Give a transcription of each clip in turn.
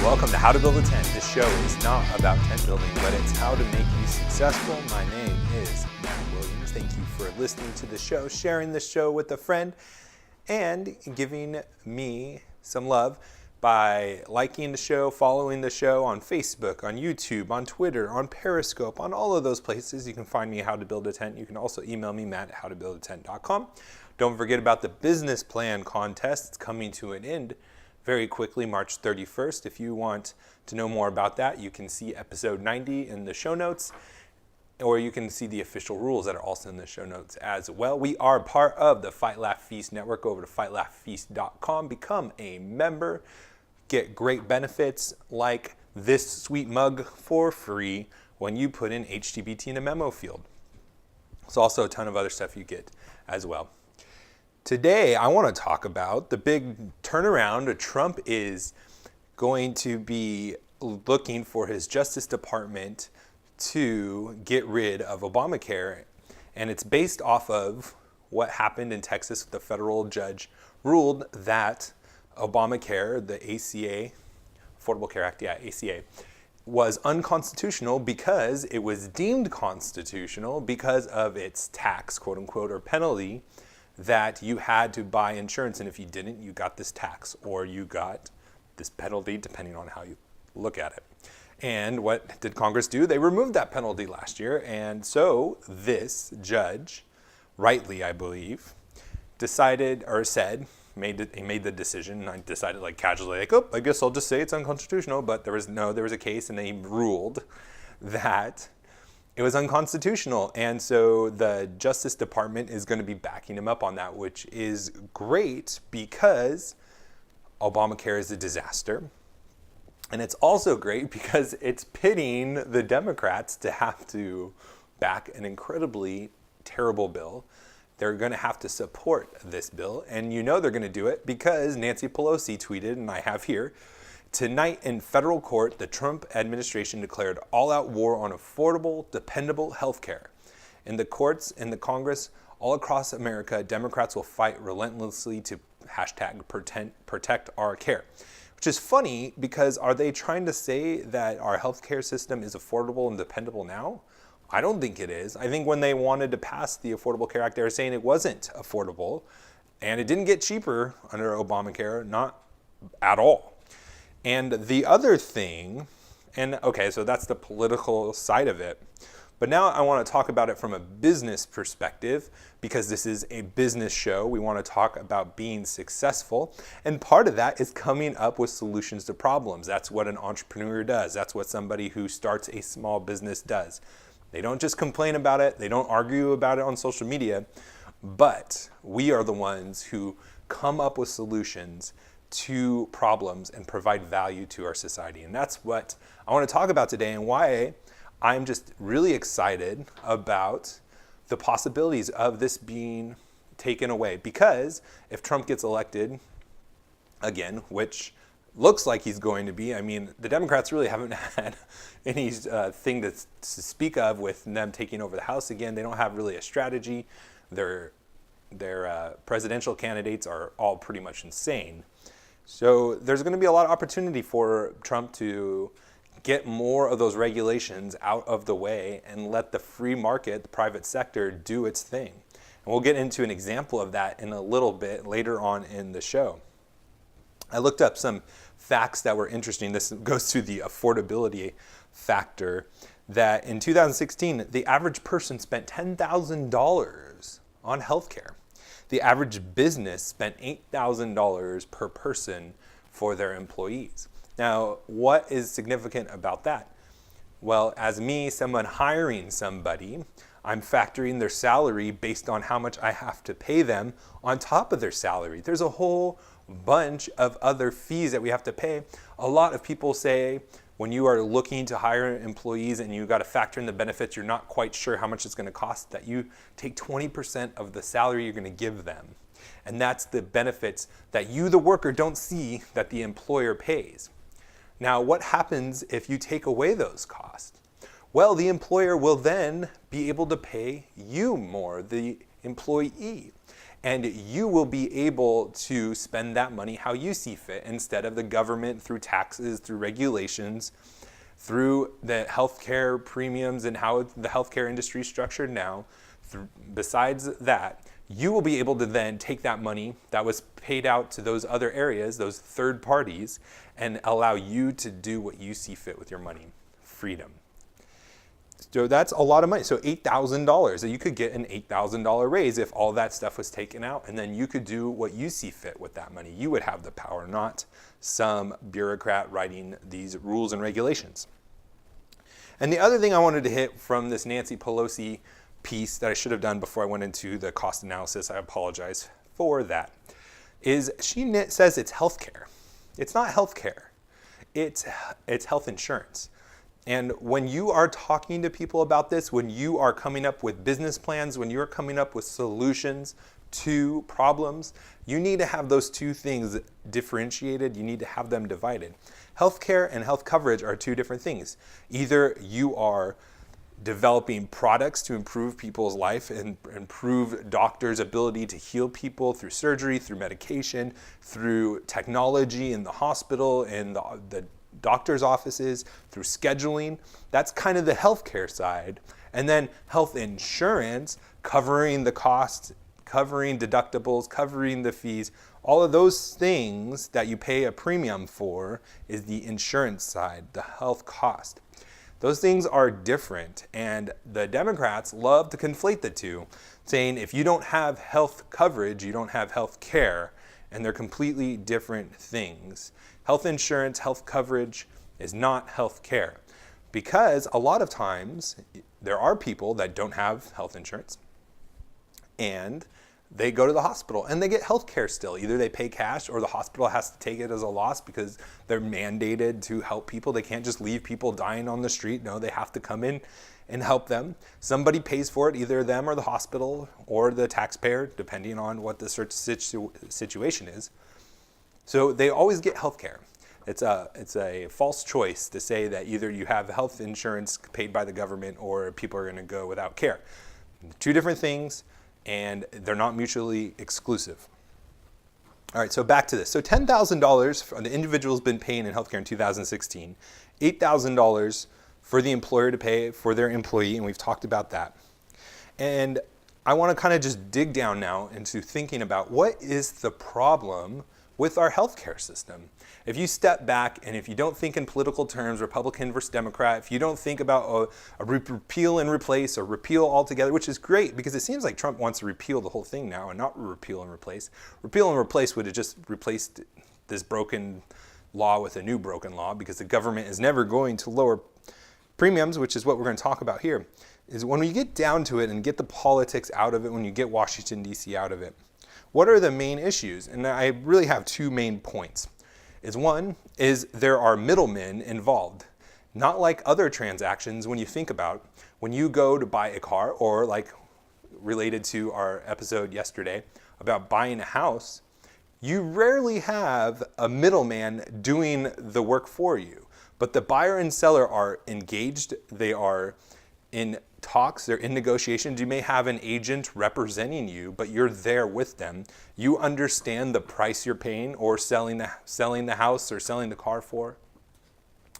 Welcome to How to Build a Tent. This show is not about tent building, but it's how to make you successful. My name is Matt Williams. Thank you for listening to the show, sharing the show with a friend, and giving me some love by liking the show, following the show on Facebook, on YouTube, on Twitter, on Periscope, on all of those places. You can find me How to Build a Tent. You can also email me, matt@howtobuildatent.com. Don't forget about the business plan contest. It's coming to an end very quickly, March 31st. If you want to know more about that, you can see episode 90 in the show notes, or you can see the official rules that are also in the show notes as well. We are part of the Fight Laugh Feast network. Go over to fightlaughfeast.com, become a member, get great benefits like this sweet mug for free when you put in HtBT in a memo field. There's also a ton of other stuff you get as well. Today, I want to talk about the big turnaround. Trump is going to be looking for his Justice Department to get rid of Obamacare. And it's based off of what happened in Texas. The federal judge ruled that Obamacare, the A.C.A., Affordable Care Act, A.C.A., was unconstitutional because it was deemed constitutional because of its tax, quote unquote, or penalty, that you had to buy insurance, and if you didn't, you got this tax or you got this penalty, depending on how you look at it. And what did Congress do? They removed that penalty last year, and so this judge, rightly I believe, decided or said, made the decision, and I decided like casually, like, oh, I guess I'll just say it's unconstitutional, but there was a case, and they ruled that it was unconstitutional, and so the Justice Department is going to be backing him up on that, which is great because Obamacare is a disaster. And it's also great because it's pitting the Democrats to have to back an incredibly terrible bill. They're going to have to support this bill, and you know they're going to do it because Nancy Pelosi tweeted, and I have here, tonight in federal court, the Trump administration declared all-out war on affordable, dependable health care. In the courts, in the Congress, all across America, Democrats will fight relentlessly to protect our care. Which is funny because are they trying to say that our health care system is affordable and dependable now? I don't think it is. I think when they wanted to pass the Affordable Care Act, they were saying it wasn't affordable, and it didn't get cheaper under Obamacare, not at all. And the other thing, and okay, so that's the political side of it. But now I want to talk about it from a business perspective because this is a business show. We want to talk about being successful. And part of that is coming up with solutions to problems. That's what an entrepreneur does. That's what somebody who starts a small business does. They don't just complain about it. They don't argue about it on social media. But we are the ones who come up with solutions to problems and provide value to our society. And that's what I want to talk about today and why I'm just really excited about the possibilities of this being taken away. Because if Trump gets elected again, which looks like he's going to be, I mean, the Democrats really haven't had any thing to speak of with them taking over the House again. They don't have really a strategy. Their presidential candidates are all pretty much insane. So there's going to be a lot of opportunity for Trump to get more of those regulations out of the way and let the free market, the private sector, do its thing. And we'll get into an example of that in a little bit later on in the show. I looked up some facts that were interesting. This goes to the affordability factor, that in 2016, the average person spent $10,000 on healthcare. The average business spent $8,000 per person for their employees. Now, what is significant about that? Well, as me, someone hiring somebody, I'm factoring their salary based on how much I have to pay them on top of their salary. There's a whole bunch of other fees that we have to pay. A lot of people say when you are looking to hire employees and you got to factor in the benefits, you're not quite sure how much it's going to cost, that you take 20% of the salary you're going to give them. And that's the benefits that you, the worker, don't see that the employer pays. Now, what happens if you take away those costs? Well, the employer will then be able to pay you more, the employee. And you will be able to spend that money how you see fit instead of the government through taxes, through regulations, through the healthcare premiums and how the healthcare industry is structured now. Besides that, you will be able to then take that money that was paid out to those other areas, those third parties, and allow you to do what you see fit with your money. Freedom. So that's a lot of money. So $8,000. So you could get an $8,000 raise if all that stuff was taken out, and then you could do what you see fit with that money. You would have the power, not some bureaucrat writing these rules and regulations. And the other thing I wanted to hit from this Nancy Pelosi piece that I should have done before I went into the cost analysis, I apologize for that, is she says it's healthcare. It's not healthcare. It's health insurance. And when you are talking to people about this, when you are coming up with business plans, when you're coming up with solutions to problems, you need to have those two things differentiated. You need to have them divided. Healthcare and health coverage are two different things. Either you are developing products to improve people's life and improve doctors' ability to heal people through surgery, through medication, through technology in the hospital and the doctor's offices, through scheduling. That's kind of the healthcare side. And then health insurance, covering the costs, covering deductibles, covering the fees, all of those things that you pay a premium for is the insurance side, the health cost. Those things are different, and the Democrats love to conflate the two, saying if you don't have health coverage, you don't have health care, and they're completely different things. Health insurance, health coverage is not health care, because a lot of times there are people that don't have health insurance, and they go to the hospital and they get health care still. Either they pay cash or the hospital has to take it as a loss because they're mandated to help people. They can't just leave people dying on the street. No, they have to come in and help them. Somebody pays for it, either them or the hospital or the taxpayer, depending on what the situation is. So they always get health care. It's a false choice to say that either you have health insurance paid by the government or people are going to go without care. Two different things, and they're not mutually exclusive. All right, so back to this. So $10,000 the individual's been paying in healthcare in 2016, $8,000 for the employer to pay for their employee, and we've talked about that. And I want to kind of just dig down now into thinking about what is the problem with our healthcare system. If you step back and if you don't think in political terms, Republican versus Democrat, if you don't think about a repeal and replace or repeal altogether, which is great because it seems like Trump wants to repeal the whole thing now and not repeal and replace. Repeal and replace would have just replaced this broken law with a new broken law because the government is never going to lower premiums, which is what we're going to talk about here, is when you get down to it and get the politics out of it, when you get Washington, D.C. out of it, what are the main issues? And I really have two main points. One is there are middlemen involved. Not like other transactions when you think about when you go to buy a car or like related to our episode yesterday about buying a house, you rarely have a middleman doing the work for you. But the buyer and seller are engaged. They are in talks, they're in negotiations. You may have an agent representing you, but you're there with them. You understand the price you're paying or selling the house or selling the car for.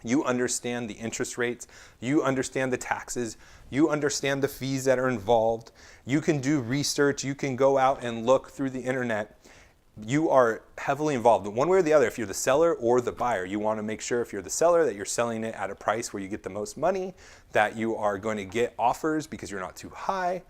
You understand the interest rates. You understand the taxes. You understand the fees that are involved. You can do research. You can go out and look through the internet. You are heavily involved one way or the other. If you're the seller or the buyer, you want to make sure if you're the seller that you're selling it at a price where you get the most money, that you are going to get offers because you're not too high.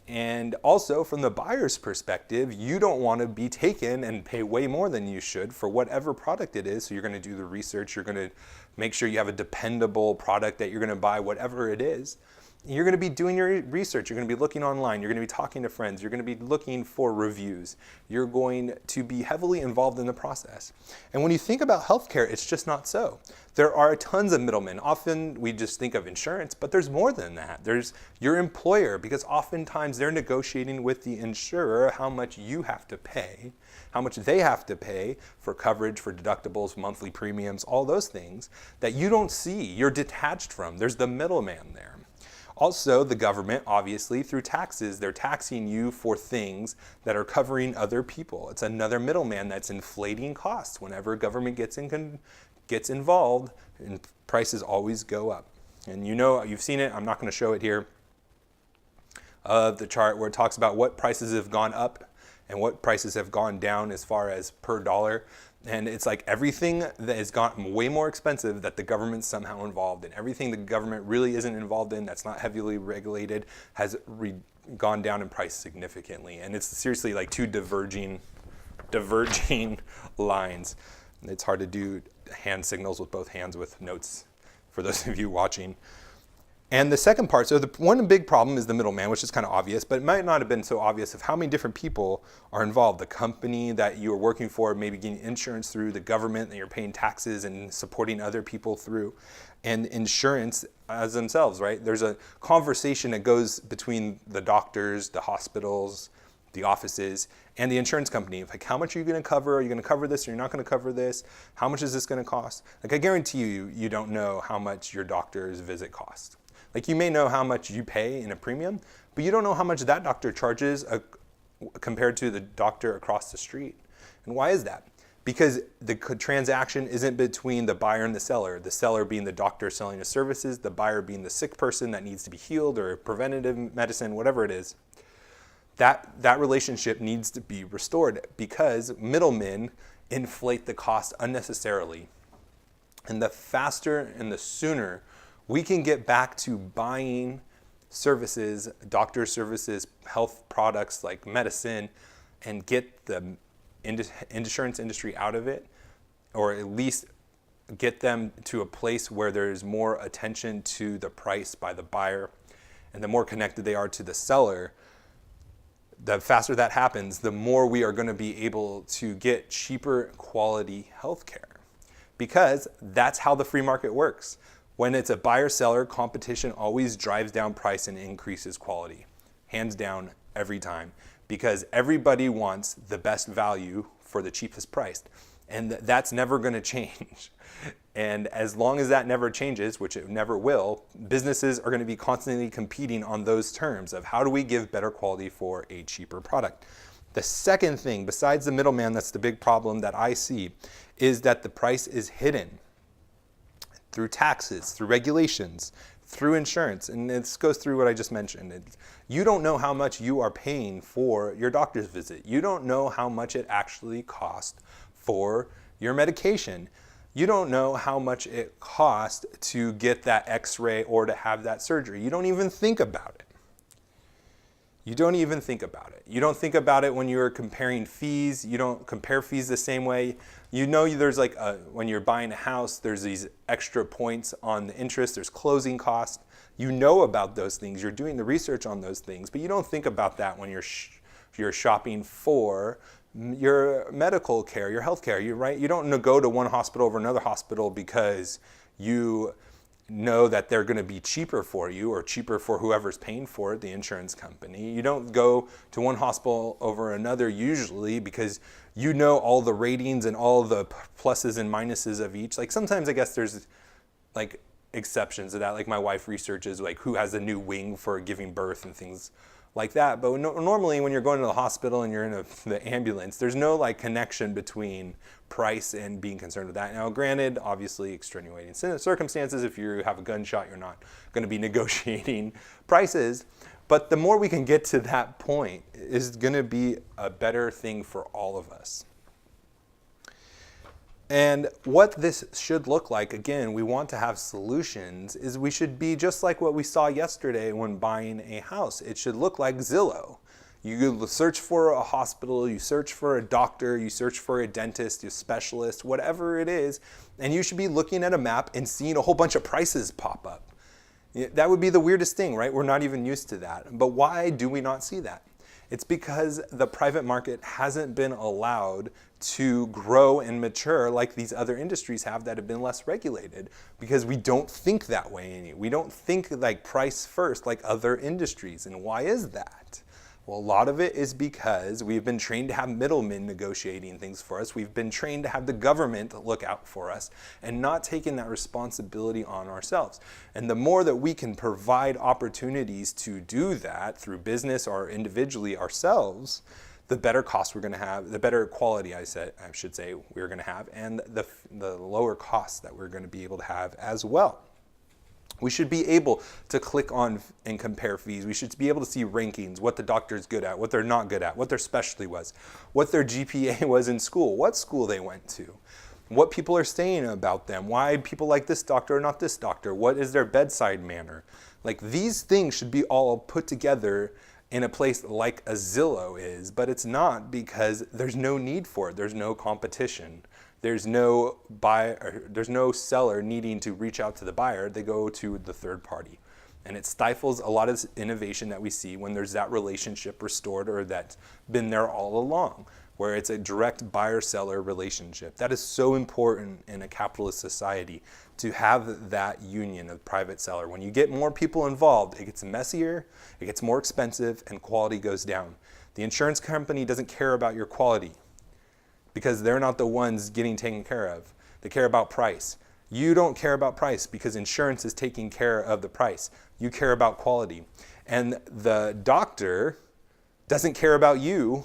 And also from the buyer's perspective, you don't want to be taken and pay way more than you should for whatever product it is. So you're going to do the research. You're going to make sure you have a dependable product that you're going to buy, whatever it is. You're going to be doing your research. You're going to be looking online. You're going to be talking to friends. You're going to be looking for reviews. You're going to be heavily involved in the process. And when you think about healthcare, it's just not so. There are tons of middlemen. Often we just think of insurance, but there's more than that. There's your employer, because oftentimes they're negotiating with the insurer how much you have to pay, how much they have to pay for coverage, for deductibles, monthly premiums, all those things that you don't see. You're detached from. There's the middleman there. Also, the government, obviously, through taxes, they're taxing you for things that are covering other people. It's another middleman that's inflating costs. Whenever government gets involved, and prices always go up. And you know, you've seen it. I'm not going to show it here. The chart where it talks about what prices have gone up and what prices have gone down as far as per dollar. And it's like everything that has gotten way more expensive that the government's somehow involved in. Everything the government really isn't involved in, that's not heavily regulated, has gone down in price significantly. And it's seriously like two diverging lines. It's hard to do hand signals with both hands with notes for those of you watching. And the second part, so the one big problem is the middleman, which is kind of obvious, but it might not have been so obvious of how many different people are involved. The company that you are working for, maybe getting insurance through, the government that you're paying taxes and supporting other people through, and insurance as themselves, right? There's a conversation that goes between the doctors, the hospitals, the offices, and the insurance company. Like, how much are you going to cover? Are you going to cover this or you're not going to cover this? How much is this going to cost? Like, I guarantee you, you don't know how much your doctor's visit costs. Like, you may know how much you pay in a premium, but you don't know how much that doctor charges compared to the doctor across the street. And why is that? Because the transaction isn't between the buyer and the seller being the doctor selling the services, the buyer being the sick person that needs to be healed or preventative medicine, whatever it is. That relationship needs to be restored because middlemen inflate the cost unnecessarily. And the faster and the sooner we can get back to buying services, doctor services, health products like medicine, and get the insurance industry out of it, or at least get them to a place where there's more attention to the price by the buyer, and the more connected they are to the seller, the faster that happens, the more we are going to be able to get cheaper quality healthcare. Because that's how the free market works. When it's a buyer-seller, competition always drives down price and increases quality. Hands down, every time. Because everybody wants the best value for the cheapest price. And that's never going to change. And as long as that never changes, which it never will, businesses are going to be constantly competing on those terms of how do we give better quality for a cheaper product. The second thing, besides the middleman, that's the big problem that I see, is that the price is hidden through taxes, through regulations, through insurance. And this goes through what I just mentioned. You don't know how much you are paying for your doctor's visit. You don't know how much it actually costs for your medication. You don't know how much it costs to get that x-ray or to have that surgery. You don't even think about it. You don't even think about it. You don't think about it when you're comparing fees. You don't compare fees the same way. You know there's like when you're buying a house, there's these extra points on the interest. There's closing costs. You know about those things. You're doing the research on those things, but you don't think about that when you're shopping for your medical care, your health care. You're right. You don't go to one hospital over another hospital because you know that they're going to be cheaper for you or cheaper for whoever's paying for it, the insurance company. You don't go to one hospital over another usually because you know all the ratings and all the pluses and minuses of each. Like sometimes I guess there's like exceptions to that. Like my wife researches like who has a new wing for giving birth and things like that. But normally when you're going to the hospital and you're in the ambulance, there's no like connection between price and being concerned with that. Now granted, obviously extenuating circumstances, if you have a gunshot, you're not going to be negotiating prices. But the more we can get to that point is going to be a better thing for all of us. And what this should look like, again, we want to have solutions, is we should be just like what we saw yesterday when buying a house. It should look like Zillow. You search for a hospital, you search for a doctor, you search for a dentist, a specialist, whatever it is, and you should be looking at a map and seeing a whole bunch of prices pop up. That would be the weirdest thing, right? We're not even used to that. But why do we not see that? It's because the private market hasn't been allowed to grow and mature like these other industries have that have been less regulated, because we don't think that way. We don't think like price first like other industries. And why is that? Well, a lot of it is because we've been trained to have middlemen negotiating things for us. We've been trained to have the government look out for us and not taking that responsibility on ourselves. And the more that we can provide opportunities to do that through business or individually ourselves, the better cost we're going to have, the better quality I should say we're going to have, and the lower costs that we're going to be able to have as well. We should be able to click on and compare fees. We should be able to see rankings, what the doctor's good at, what they're not good at, what their specialty was, what their GPA was in school, what school they went to, what people are saying about them, why people like this doctor or not this doctor, what is their bedside manner. Like, these things should be all put together in a place like a Zillow is, but it's not, because there's no need for it. There's no competition. There's no buyer, there's no seller needing to reach out to the buyer. They go to the third party. And it stifles a lot of innovation that we see when there's that relationship restored, or that's been there all along, where it's a direct buyer-seller relationship. That is so important in a capitalist society, to have that union of private seller. When you get more people involved, it gets messier, it gets more expensive, and quality goes down. The insurance company doesn't care about your quality, because they're not the ones getting taken care of. They care about price. You don't care about price, because insurance is taking care of the price. You care about quality. And the doctor doesn't care about you.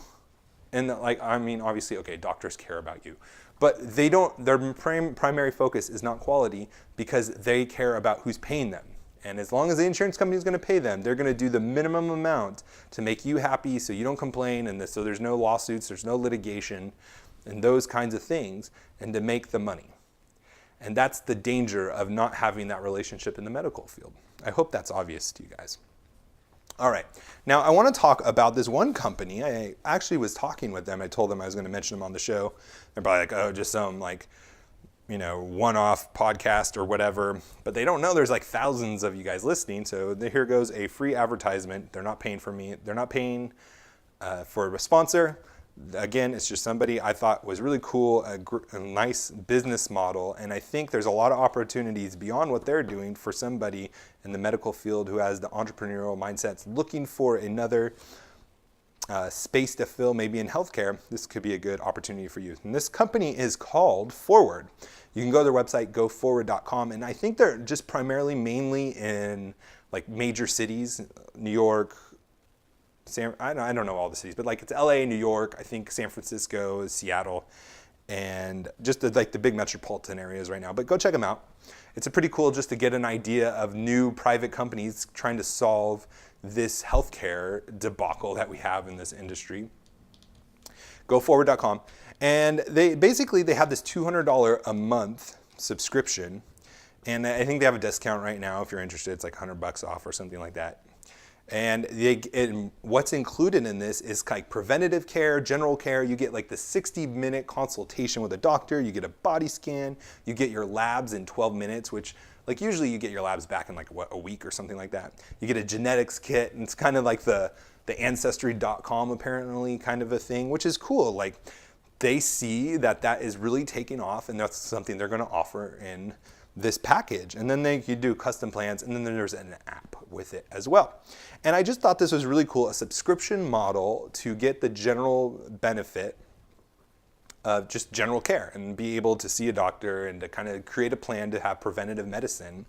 And obviously, okay, doctors care about you. But they don't, their primary focus is not quality, because they care about who's paying them. And as long as the insurance company is going to pay them, they're going to do the minimum amount to make you happy, so you don't complain, and so there's no lawsuits, there's no litigation, and those kinds of things, and to make the money. And that's the danger of not having that relationship in the medical field. I hope that's obvious to you guys. All right, now I want to talk about this one company. I actually was talking with them. I told them I was going to mention them on the show. They're probably like, oh, just some one-off podcast or whatever. But they don't know there's like thousands of you guys listening. So here goes a free advertisement. They're not paying for me. They're not paying for a sponsor. Again, it's just somebody I thought was really cool, a nice business model, and I think there's a lot of opportunities beyond what they're doing for somebody in the medical field who has the entrepreneurial mindset, looking for another space to fill, maybe in healthcare. This could be a good opportunity for you. And this company is called Forward. You can go to their website, goforward.com, and I think they're just primarily mainly in like major cities, New York, I don't know all the cities, but like it's LA, New York, I think San Francisco, Seattle, and just the big metropolitan areas right now. But go check them out. It's a pretty cool just to get an idea of new private companies trying to solve this healthcare debacle that we have in this industry. GoForward.com. And they have this $200 a month subscription. And I think they have a discount right now. If you're interested, it's like $100 off or something like that. And what's included in this is like preventative care, general care. You get like the 60-minute consultation with a doctor. You get a body scan. You get your labs in 12 minutes, which like usually you get your labs back in like a week or something like that. You get a genetics kit, and it's kind of like the Ancestry.com apparently kind of a thing, which is cool. Like they see that is really taking off, and that's something they're going to offer in this package. And then you do custom plans, and then there's an app with it as well. And I just thought this was really cool, a subscription model to get the general benefit of just general care and be able to see a doctor and to kind of create a plan to have preventative medicine.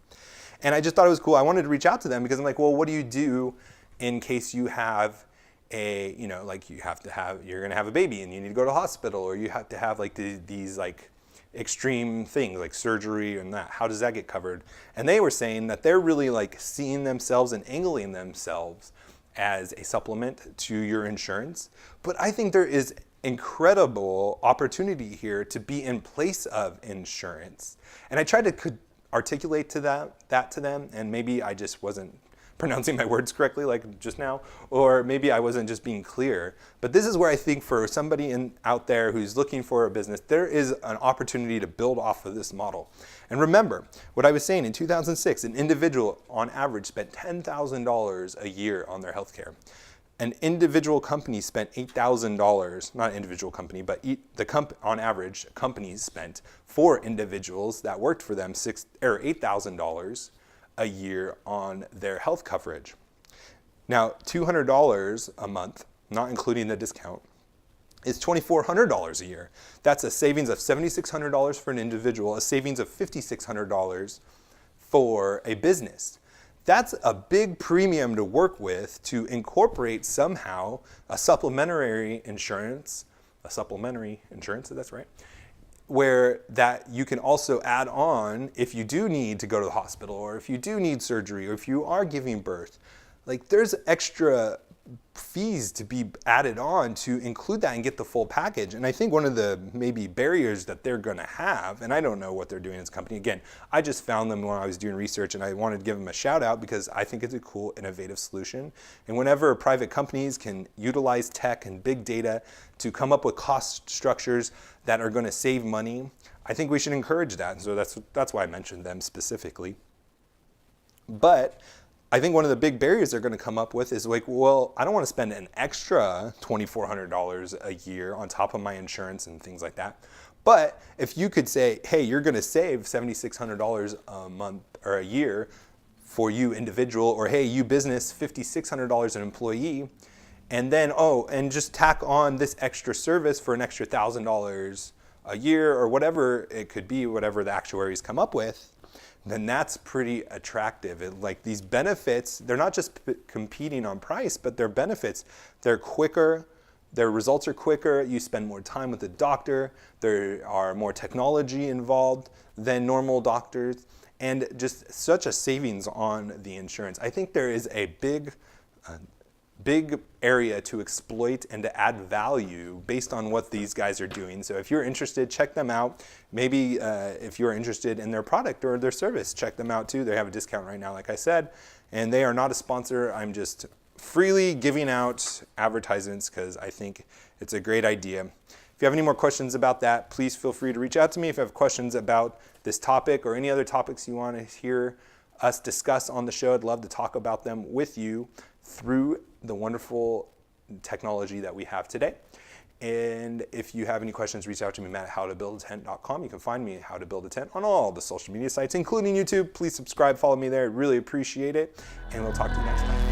And I just thought it was cool. I wanted to reach out to them because I'm like, well, what do you do in case you have you're going to have a baby and you need to go to the hospital, or you have to have like these like extreme things like surgery and that. How does that get covered? And they were saying that they're really like seeing themselves and angling themselves as a supplement to your insurance. But I think there is incredible opportunity here to be in place of insurance. And I tried to articulate to that to them, and maybe I just wasn't pronouncing my words correctly like just now, or maybe I wasn't just being clear. But this is where I think for somebody out there who's looking for a business, there is an opportunity to build off of this model. And remember what I was saying, in 2006, an individual on average spent $10,000 a year on their healthcare. An individual company spent $8,000, not an individual company, but on average, companies spent for individuals that worked for them $8,000 a year on their health coverage. Now, $200 a month, not including the discount, is $2,400 a year. That's a savings of $7,600 for an individual, a savings of $5,600 for a business. That's a big premium to work with to incorporate somehow a supplementary insurance, that's right, where that you can also add on if you do need to go to the hospital, or if you do need surgery, or if you are giving birth. Like, there's extra fees to be added on to include that and get the full package. And I think one of the maybe barriers that they're going to have, and I don't know what they're doing as a company. Again, I just found them when I was doing research, and I wanted to give them a shout out because I think it's a cool, innovative solution. And whenever private companies can utilize tech and big data to come up with cost structures that are going to save money, I think we should encourage that. And so that's why I mentioned them specifically. But I think one of the big barriers they're going to come up with is like, well, I don't want to spend an extra $2,400 a year on top of my insurance and things like that. But if you could say, hey, you're going to save $7,600 a month or a year for you individual, or hey, you business, $5,600 an employee, and then, and just tack on this extra service for an extra $1,000 a year, or whatever it could be, whatever the actuaries come up with, then that's pretty attractive. Like, these benefits, they're not just competing on price, but their benefits, they're quicker, their results are quicker, you spend more time with the doctor, there are more technology involved than normal doctors, and just such a savings on the insurance. I think there is a big area to exploit and to add value based on what these guys are doing. So if you're interested, check them out. Maybe if you're interested in their product or their service, check them out too. They have a discount right now, like I said, and they are not a sponsor. I'm just freely giving out advertisements because I think it's a great idea. If you have any more questions about that, please feel free to reach out to me. If you have questions about this topic or any other topics you want to hear us discuss on the show, I'd love to talk about them with you through the wonderful technology that we have today. And if you have any questions, reach out to me, Matt at howtobuildatent.com. You can find me at How to Build a Tent on all the social media sites, including YouTube. Please subscribe, follow me there. I really appreciate it. And we'll talk to you next time.